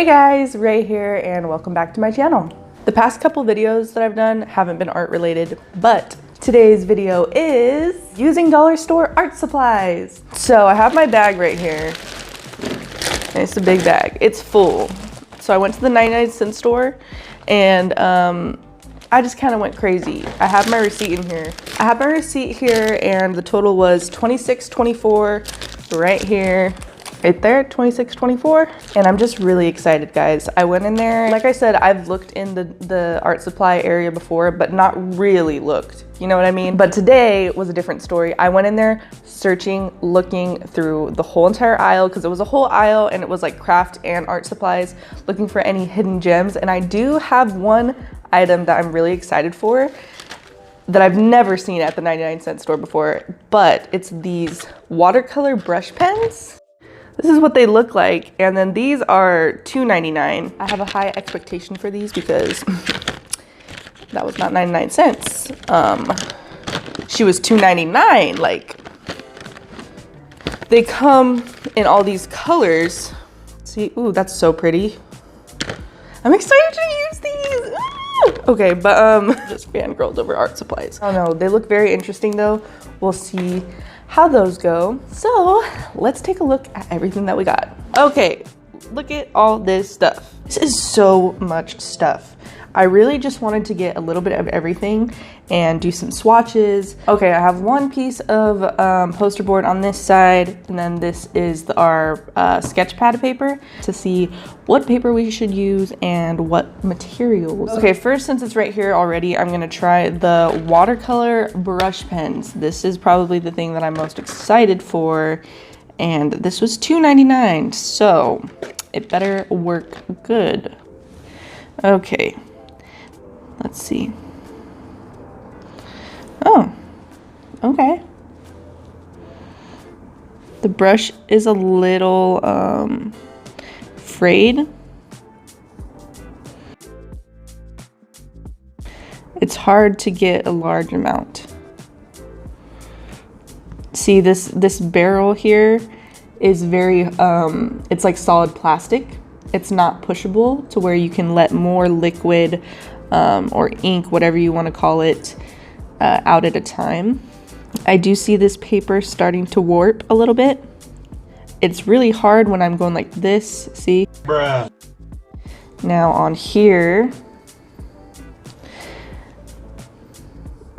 Hey guys, Ray here and welcome back to my channel. The past couple videos that I've done haven't been art related, but today's video is using dollar store art supplies. So I have my bag right here. And it's a big bag. It's full. So I went to the 99-cent store and I just kind of went crazy. I have my receipt in here. I have my receipt here and the total was $26.24 right here. Right there, $26.24. And I'm just really excited, guys. I went in there, like I said, I've looked in the art supply area before, but not really looked, you know what I mean? But today was a different story. I went in there searching, looking through the whole entire aisle, because it was a whole aisle and it was like craft and art supplies, looking for any hidden gems. And I do have one item that I'm really excited for that I've never seen at the 99-cent store before, but it's these watercolor brush pens. This is what they look like, and then these are $2.99. I have a high expectation for these because that was not 99 cents. She was $2.99. Like, they come in all these colors. See, ooh, that's so pretty. I'm excited to use these. Ooh! Okay, but just fangirled over art supplies. I don't know, they look very interesting though. We'll see how those go. So let's take a look at everything that we got. Okay, look at all this stuff. This is so much stuff. I really just wanted to get a little bit of everything and do some swatches. Okay, I have one piece of poster board on this side, and then this is our sketch pad paper to see what paper we should use and what materials. Okay, first, since it's right here already, I'm gonna try the watercolor brush pens. This is probably the thing that I'm most excited for, and this was $2.99, so it better work good. Okay. Let's see. Oh, okay. The brush is a little frayed. It's hard to get a large amount. See, this barrel here is very, it's like solid plastic. It's not pushable to where you can let more liquid or ink, whatever you want to call it, out at a time. I do see this paper starting to warp a little bit. It's really hard when I'm going like this, see? Bruh. Now on here,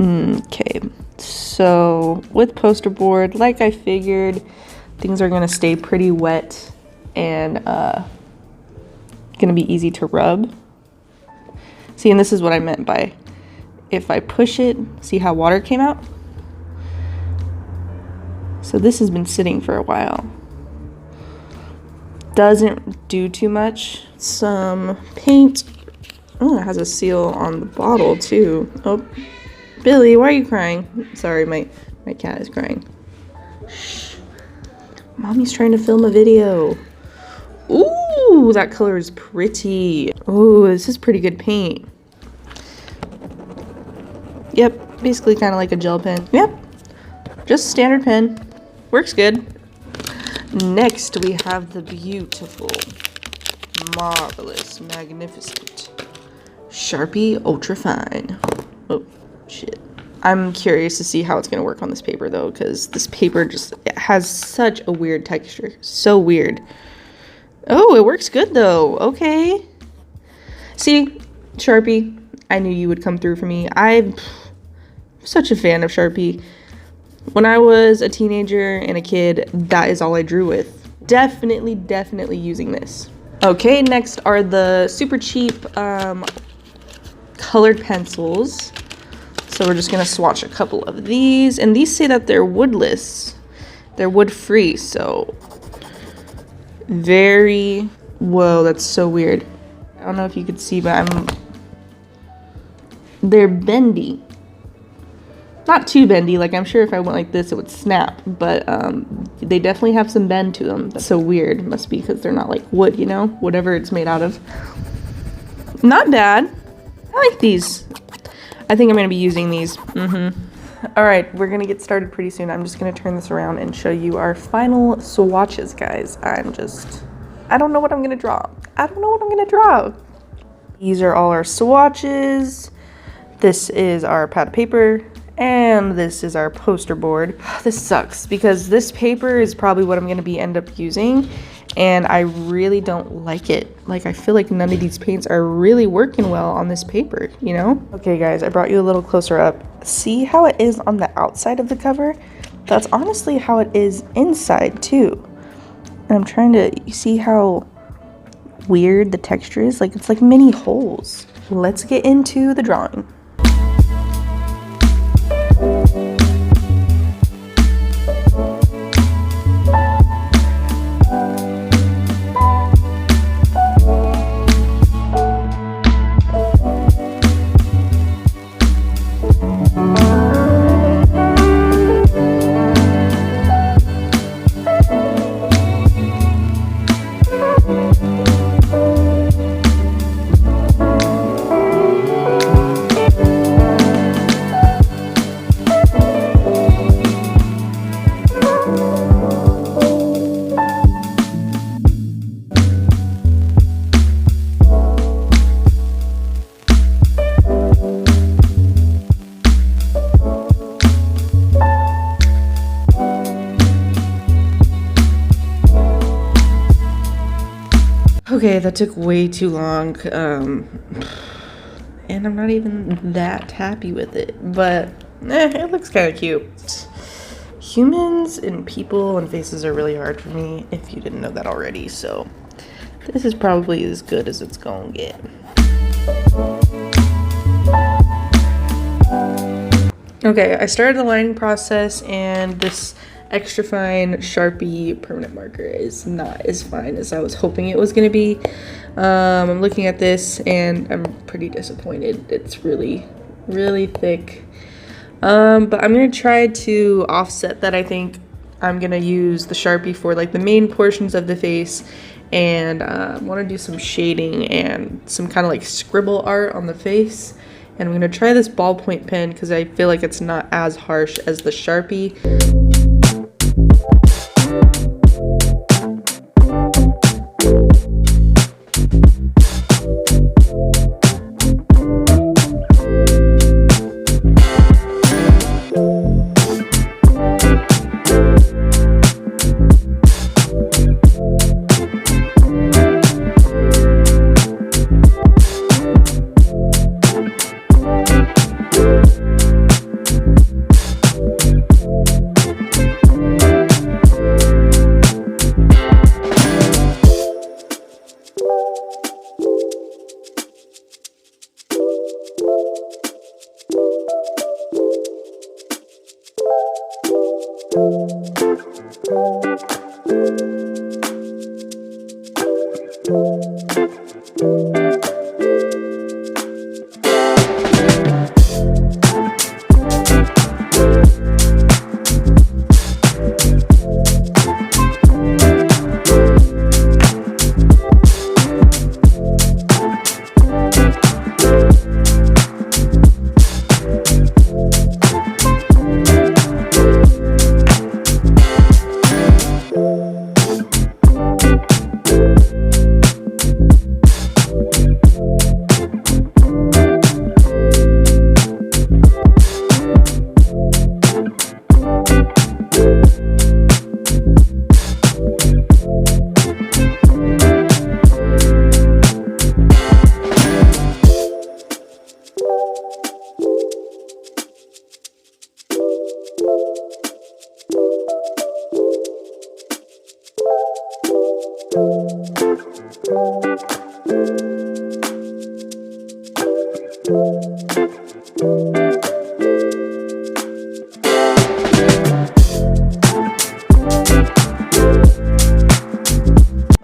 okay, so with poster board, like I figured, things are gonna stay pretty wet and gonna be easy to rub. See, and this is what I meant by, if I push it, see how water came out? So this has been sitting for a while. Doesn't do too much. Some paint. Oh, it has a seal on the bottle too. Oh, Billy, why are you crying? Sorry, my cat is crying. Shh. Mommy's trying to film a video. Ooh, that color is pretty. Ooh, this is pretty good paint. Yep, basically kind of like a gel pen. Yep, just standard pen. Works good. Next, we have the beautiful, marvelous, magnificent Sharpie Ultra Fine. Oh, shit. I'm curious to see how it's gonna work on this paper though, because this paper just, it has such a weird texture. So weird. Oh, it works good though. Okay. See, Sharpie, I knew you would come through for me. I'm such a fan of Sharpie. When I was a teenager and a kid, that is all I drew with. Definitely using this. Okay, next are the super cheap colored pencils. So we're just gonna swatch a couple of these, and these say that they're woodless. They're wood free, so very, whoa, that's so weird. I don't know if you could see, but they're bendy. Not too bendy, like I'm sure if I went like this it would snap, but they definitely have some bend to them. That's so weird. It must be because they're not like wood, you know, whatever it's made out of. Not bad. I like these. I think I'm gonna be using these. All right, we're gonna get started pretty soon. I'm just gonna turn this around and show you our final swatches, guys. I don't know what I'm gonna draw. I don't know what I'm gonna draw. These are all our swatches. This is our pad of paper, and this is our poster board. This sucks because this paper is probably what I'm gonna end up using, and I really don't like it. Like, I feel like none of these paints are really working well on this paper, you know? Okay guys, I brought you a little closer up. See how it is on the outside of the cover? That's honestly how it is inside too. And I'm trying to, you see how weird the texture is? Like, it's like mini holes. Let's get into the drawing. Okay, that took way too long, and I'm not even that happy with it, but it looks kind of cute. Humans and people and faces are really hard for me, if you didn't know that already, so this is probably as good as it's gonna get. Okay, I started the lining process, and this extra fine Sharpie permanent marker is not as fine as I was hoping it was going to be. I'm looking at this and I'm pretty disappointed. It's really, really thick. But I'm going to try to offset that. I think I'm going to use the Sharpie for like the main portions of the face, and I want to do some shading and some kind of like scribble art on the face. And I'm going to try this ballpoint pen because I feel like it's not as harsh as the Sharpie.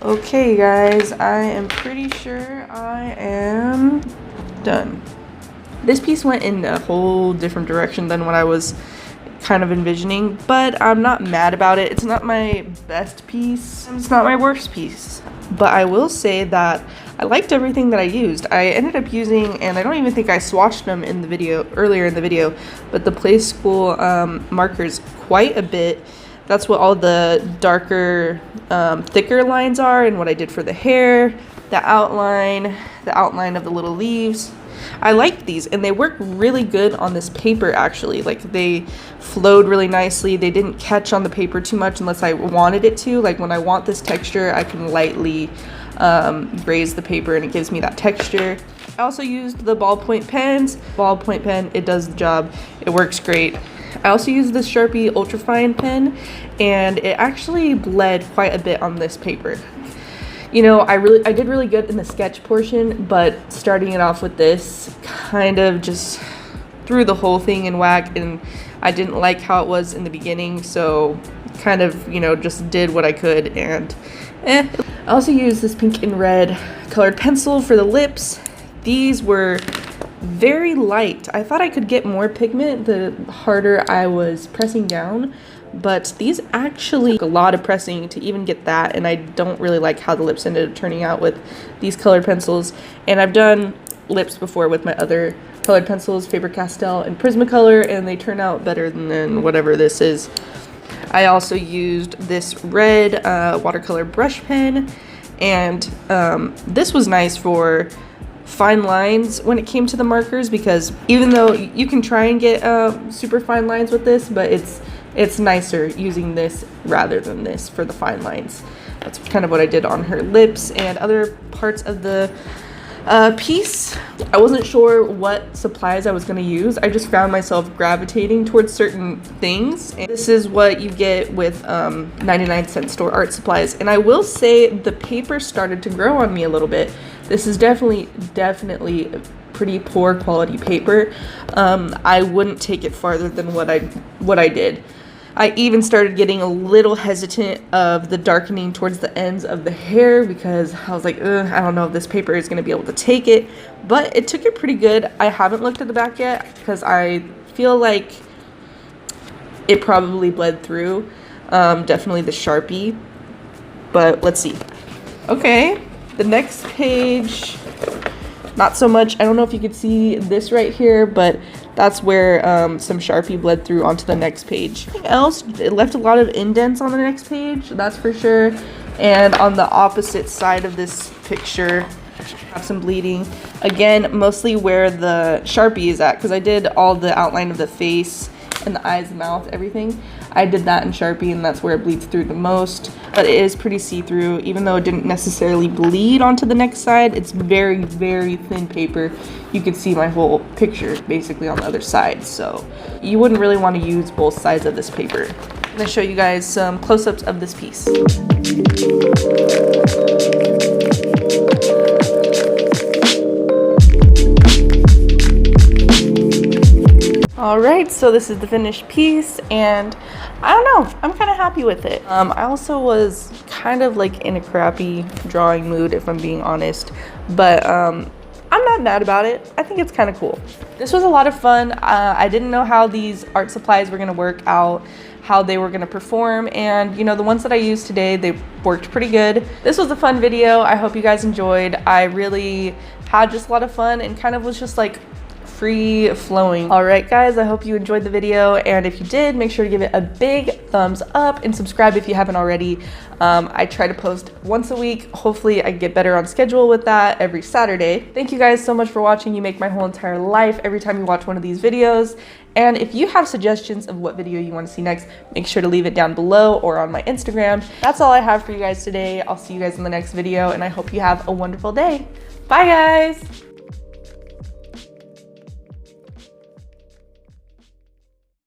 Okay guys, I am pretty sure I am done. This piece went in a whole different direction than what I was kind of envisioning, but I'm not mad about it. It's not my best piece, and it's not my worst piece. But I will say that I liked everything that I used. I ended up using, and I don't even think I swatched them in the video, earlier in the video, but the Play School markers quite a bit. That's what all the darker, thicker lines are, and what I did for the hair, the outline of the little leaves. I like these, and they work really good on this paper actually. Like, they flowed really nicely. They didn't catch on the paper too much unless I wanted it to. Like, when I want this texture, I can lightly graze the paper and it gives me that texture. I also used the ballpoint pens. Ballpoint pen, it does the job. It works great. I also used this Sharpie ultrafine pen, and it actually bled quite a bit on this paper. You know, I did really good in the sketch portion, but starting it off with this kind of just threw the whole thing in whack, and I didn't like how it was in the beginning, so kind of, you know, just did what I could, and I also used this pink and red colored pencil for the lips. These were very light. I thought I could get more pigment the harder I was pressing down, but these actually took a lot of pressing to even get that, and I don't really like how the lips ended up turning out with these colored pencils. And I've done lips before with my other colored pencils, Faber-Castell and Prismacolor, and they turn out better than whatever this is. I also used this red watercolor brush pen, and this was nice for fine lines when it came to the markers, because even though you can try and get super fine lines with this, but it's nicer using this rather than this for the fine lines. That's kind of what I did on her lips and other parts of the piece. I wasn't sure what supplies I was going to use. I just found myself gravitating towards certain things. And this is what you get with 99-cent store art supplies. And I will say the paper started to grow on me a little bit. This is definitely pretty poor quality paper. I wouldn't take it farther than what I did. I even started getting a little hesitant of the darkening towards the ends of the hair, because I was like, I don't know if this paper is going to be able to take it, but it took it pretty good. I haven't looked at the back yet because I feel like it probably bled through, definitely the Sharpie, but let's see. Okay, the next page, not so much. I don't know if you could see this right here, but that's where some Sharpie bled through onto the next page. Anything else, it left a lot of indents on the next page, that's for sure. And on the opposite side of this picture, have some bleeding. Again, mostly where the Sharpie is at, because I did all the outline of the face and the eyes, mouth, everything. I did that in Sharpie, and that's where it bleeds through the most. But it is pretty see-through, even though it didn't necessarily bleed onto the next side. It's very, very thin paper. You could see my whole picture basically on the other side. So you wouldn't really want to use both sides of this paper. I'm going to show you guys some close-ups of this piece. Alright, so this is the finished piece, and I don't know, I'm kind of happy with it. I also was kind of like in a crappy drawing mood, if I'm being honest, but I'm not mad about it. I think it's kind of cool. This was a lot of fun. I didn't know how these art supplies were going to work out, how they were going to perform, and you know, the ones that I used today, they worked pretty good. This was a fun video. I hope you guys enjoyed. I really had just a lot of fun and kind of was just like free flowing. All right guys, I hope you enjoyed the video, and if you did, make sure to give it a big thumbs up and subscribe if you haven't already. I try to post once a week. Hopefully I get better on schedule with that every Saturday. Thank you guys so much for watching. You make my whole entire life every time you watch one of these videos. And if you have suggestions of what video you want to see next, make sure to leave it down below or on my Instagram. That's all I have for you guys today. I'll see you guys in the next video, and I hope you have a wonderful day. Bye guys.